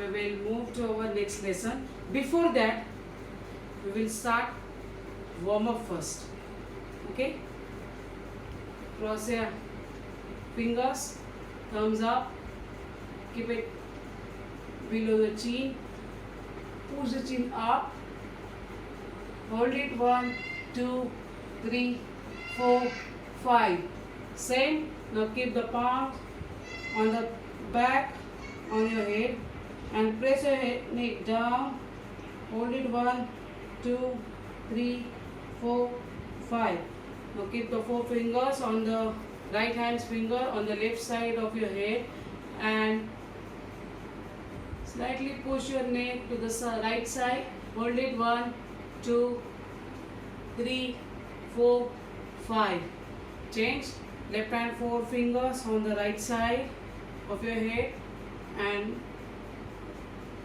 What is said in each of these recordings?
we will move to our next lesson. Before that, we will start warm up first. Okay? Cross your fingers, thumbs up, keep it below the chin, push the chin up, hold it 1, 2, 3, 4, 5. Same. Now keep the palm on the back on your head and press your head, neck down. Hold it 1, 2, 3, 4, 5. Now keep the 4 fingers on the right hand's finger on the left side of your head and slightly push your neck to the right side. Hold it 1, 2, 3, 4, 5. Change. Left hand 4 fingers on the right side of your head and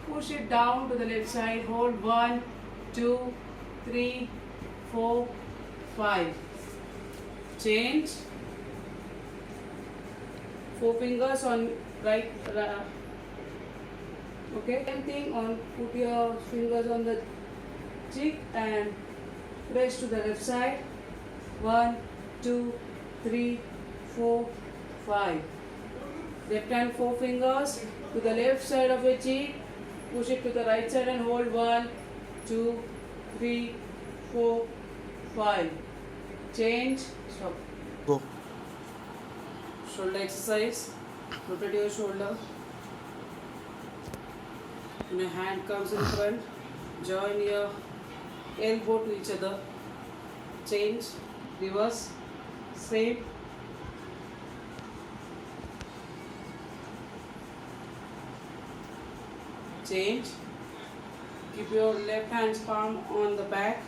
push it down to the left side. Hold 1, 2, 3, 4, 5. Change. 4 fingers on right. Okay. Same thing on. Put your fingers on the cheek and press to the left side. 1, 2, 3, 4, 5. Left hand 4 fingers to the left side of your cheek. Push it to the right side and hold 1, 2, 3, 4, 5. Change. Stop. Go. Shoulder exercise. Rotate your shoulder. When your hand comes in front, join your elbow to each other. Change. Reverse. Same. Change. Keep your left hand's palm on the back,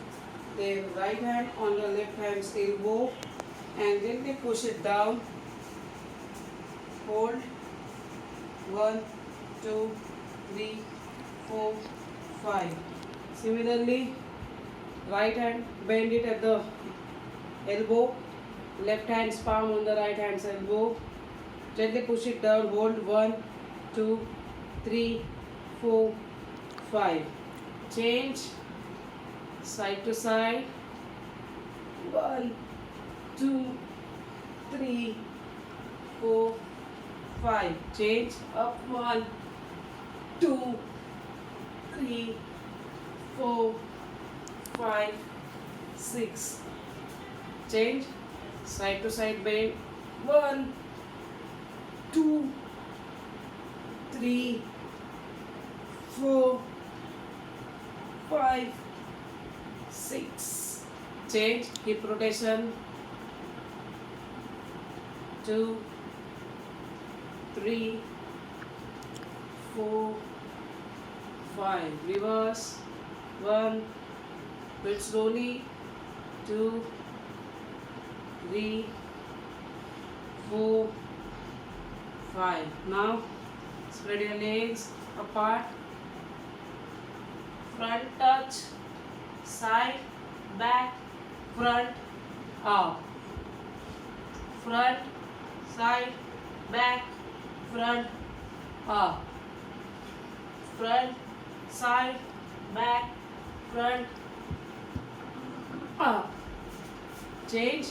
the right hand on your left hand's elbow and gently push it down. Hold 1, 2, 3, 4, 5. Similarly, right hand, bend it at the elbow, left hand's palm on the right hand's elbow. Gently push it down. Hold 1, 2, 3, 4, 5. Change. Side to side. 1, 2, 3, 4, 5. Change. Up 1, 2, 3, 4, 5, 6. Change. Side to side bend. 1, 2, 3, 4, 5, 6. Change. Hip rotation. 2, 3, 4, 5. Reverse. 1. Build slowly. 2, 3, 4, 5. Now spread your legs apart. Front touch, side, back, front, up. Front, side, back, front, up. Front, side, back, front, up. Change.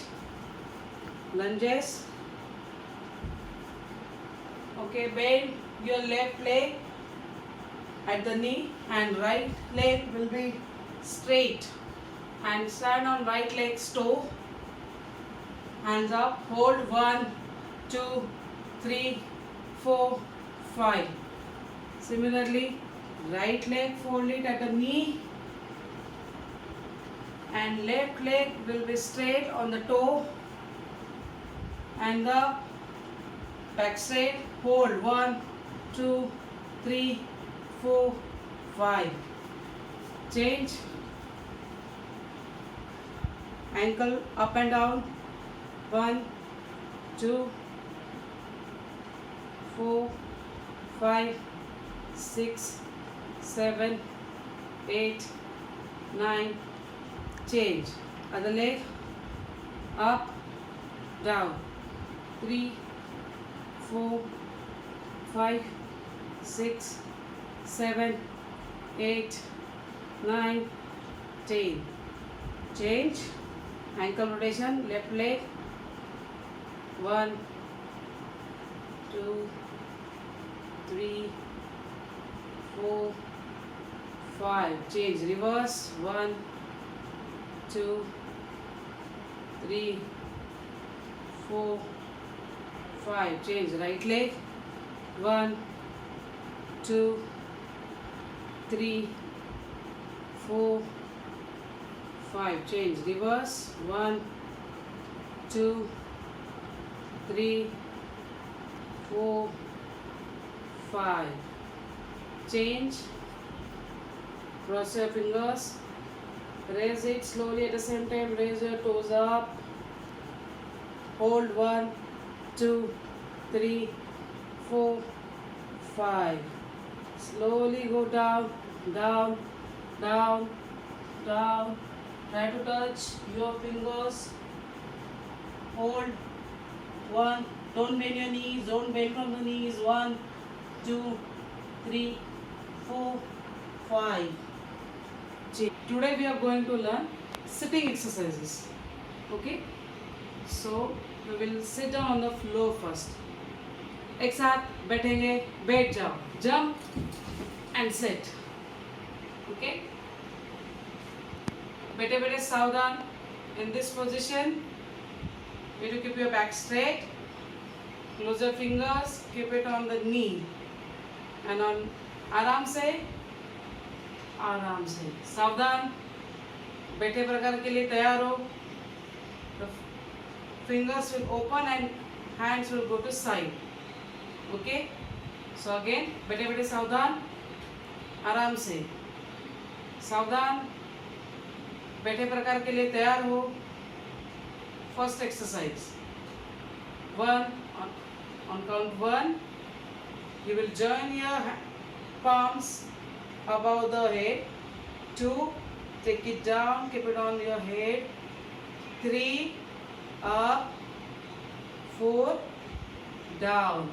Lunges. Okay, bend your left leg at the knee and right leg will be straight and stand on right leg's toe. Hands up. Hold 1, 2, 3, 4, 5. Similarly, right leg fold it at the knee and left leg will be straight on the toe and the back straight. Hold 1, 2, 3, 4, 5. Change. Ankle up and down. 1, 2, 4, 5, 6, 7, 8, 9. Change. Other leg. Up, down. 3, 4, 5, 6, 7, 8, 9, 10. Change. Ankle rotation. Left leg. 1, 2, 3, 4, 5. Change. Reverse. 1, 2, 3, 4, 5. Change. Right leg. 1, 2, 3, 4, 5. Change. Reverse. 1, 2, 3, 4, 5. Change. Cross your fingers. Raise it slowly at the same time. Raise your toes up. Hold. 1, 2, 3, 4, 5. Slowly go down, down, down, down. Try to touch your fingers. Hold. 1. Don't bend your knees. Don't bend from the knees. 1, 2, 3, 4, 5. Today we are going to learn sitting exercises. Okay. So we will sit down on the floor first. एक साथ बैठेंगे, बैठ जाओ, jump and sit. Okay. बैठे बैठे सावधान. In this position, you to keep your back straight. Close your fingers. Keep it on the knee. And on आराम से सावधान. बैठे प्रकार के लिए तैयार हो. The fingers will open and hands will go to side. Okay. So again, बैठे बैठे सावधान, आराम से सावधान. बैठे प्रकार के लिए तैयार हो. First exercise. 1, on count 1, you will join your palms above the head. 2, take it down, keep it on your head. 3, up. 4, down.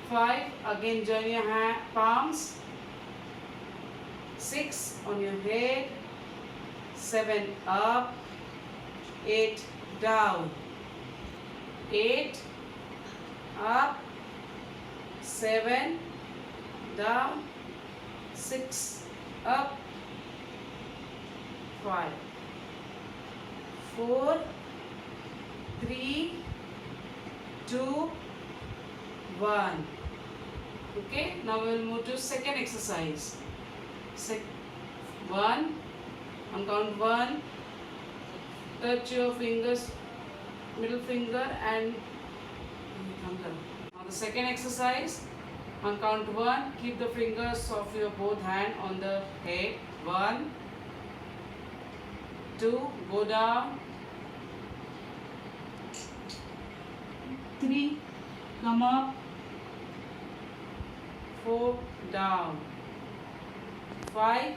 5, again join your palms. 6, on your head. 7, up. 8, down. 8, up. 7, down. 6, up. 5, 4, 3, 2, 1. Okay, now we will move to second exercise. 1, on count 1, touch your fingers, middle finger and now the second exercise. On count 1, keep the fingers of your both hand on the head. 1, 2, go down. 3, come up. 4, down. 5,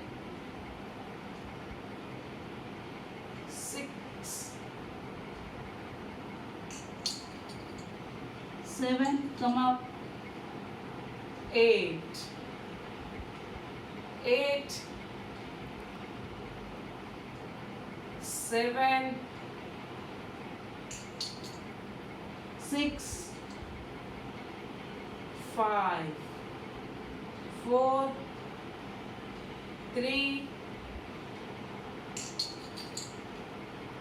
6, 7, come up. 8, 7, 6, 5, 4, 3,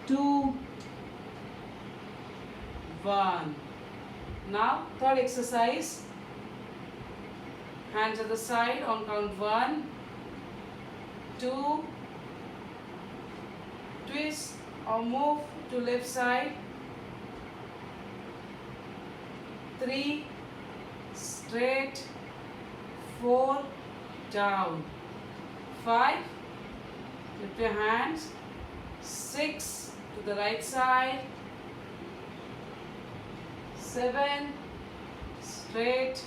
2, 1. Now third exercise. Hands at the side on count 1, 2, twist or move to left side. 3, straight. 4, down. 5, lift your hands. 6, to the right side. 7, straight.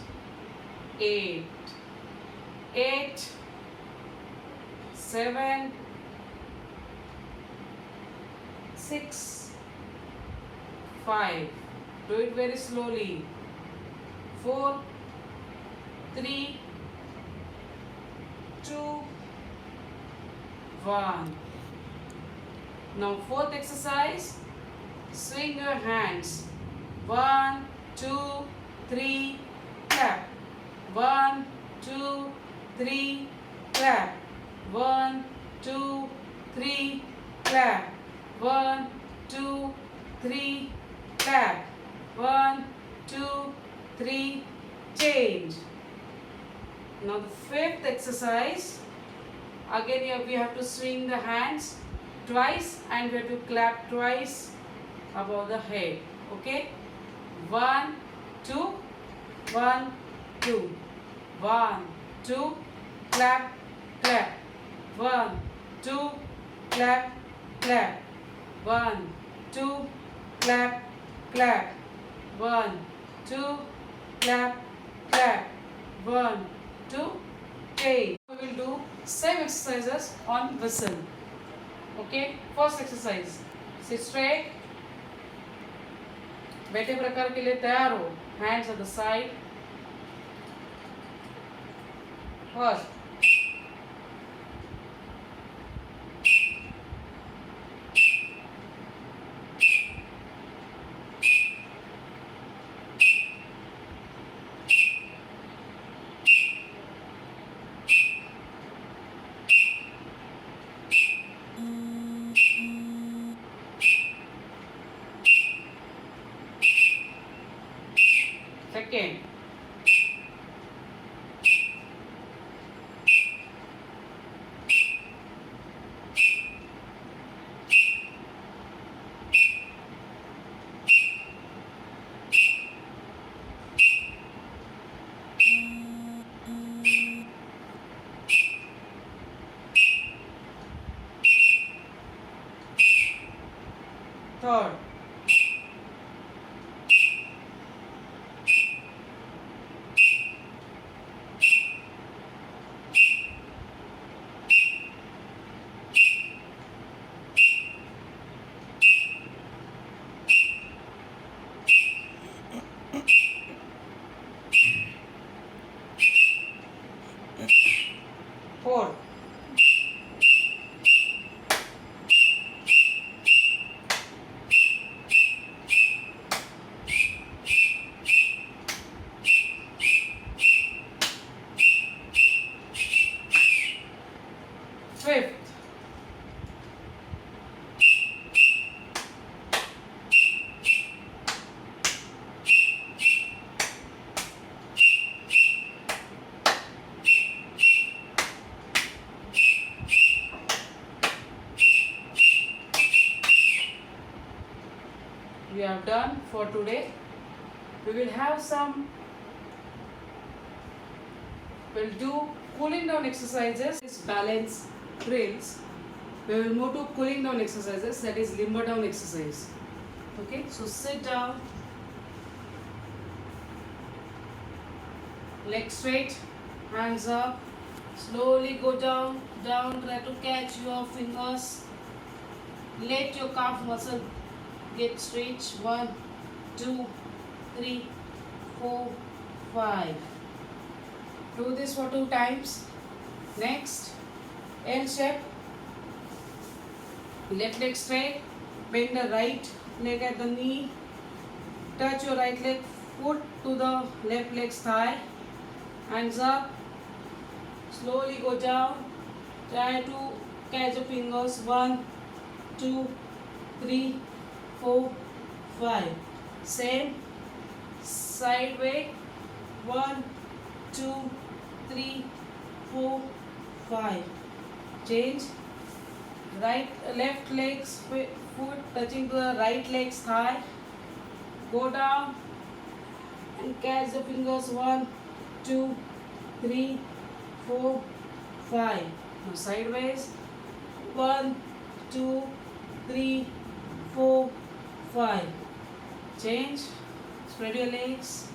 8, 7, 6, 5. Do it very slowly. 4, 3, 1. Now fourth exercise, swing your hands. 1, 2, 3, clap. 1, 2, 3, clap. 1, 2, 3, clap. 1, 2, 3, clap. 1, 2, 3, change. Now the fifth exercise, again here we have to swing the hands twice and we have to clap twice above the head. Okay? 1, 2, 1, 2. 1, 2, clap, clap. 1, 2, clap, clap. 1, 2, clap, clap. 1, 2, clap, clap. 1, 2, okay. We will do same exercises on whistle. Okay, first exercise, sit straight. बैठे प्रकार के लिए तैयार हो. Hands at the side. First. Second. Third. Fourth. Fifth. We have done for today. We will have some, we'll do cooling down exercises, this balance drills. We will move to cooling down exercises, that is limber down exercise. Okay, so sit down, legs straight, hands up, slowly go down, down, try to catch your fingers, let your calf muscle get straight. 1, 2, 3, 4, 5. Do this for 2 times. Next, L shape. Left leg straight. Bend the right leg at the knee. Touch your right leg foot to the left leg's thigh. Hands up. Slowly go down. Try to catch the fingers. 1, 2, 3, 4, 5. Same side way. 1, 2, 3, 4, 5. Change. Left leg's foot touching to the right leg's thigh. Go down and catch the fingers. 1, 2, 3, 4, 5. Now sideways. 1, 2, 3, 4, 5. Change. Spread your legs.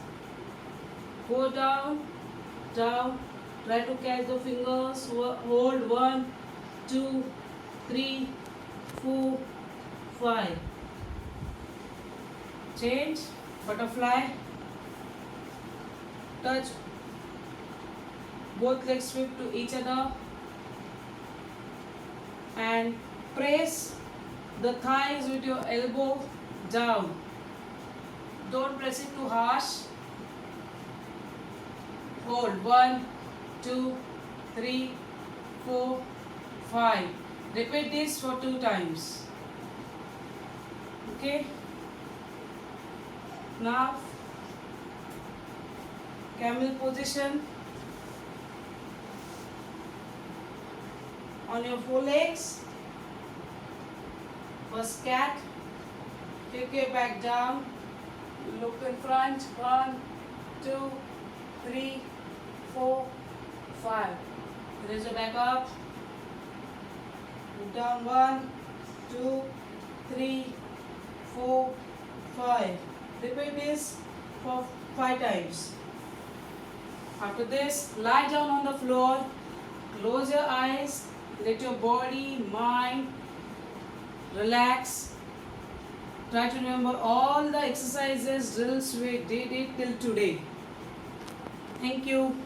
Go down, down. Try to catch the fingers. Hold. 1, 2, 3, 4, 5. Change. Butterfly. Touch. Both legs sweep to each other. and press the thighs with your elbow down. Don't press it too harsh. Hold 1, 2, 3, 4, 5. Repeat this for 2 times. Okay. Now camel position. On your forelegs. First cat. Take your back down. Look in front. 1, 2, 3, 4, 5. Raise your back up. Move down 1, 2, 3, 4, 5. Repeat this for 5 times. After this, lie down on the floor. Close your eyes. Let your body, mind relax. Try to remember all the exercises, drills we did it till today. Thank you.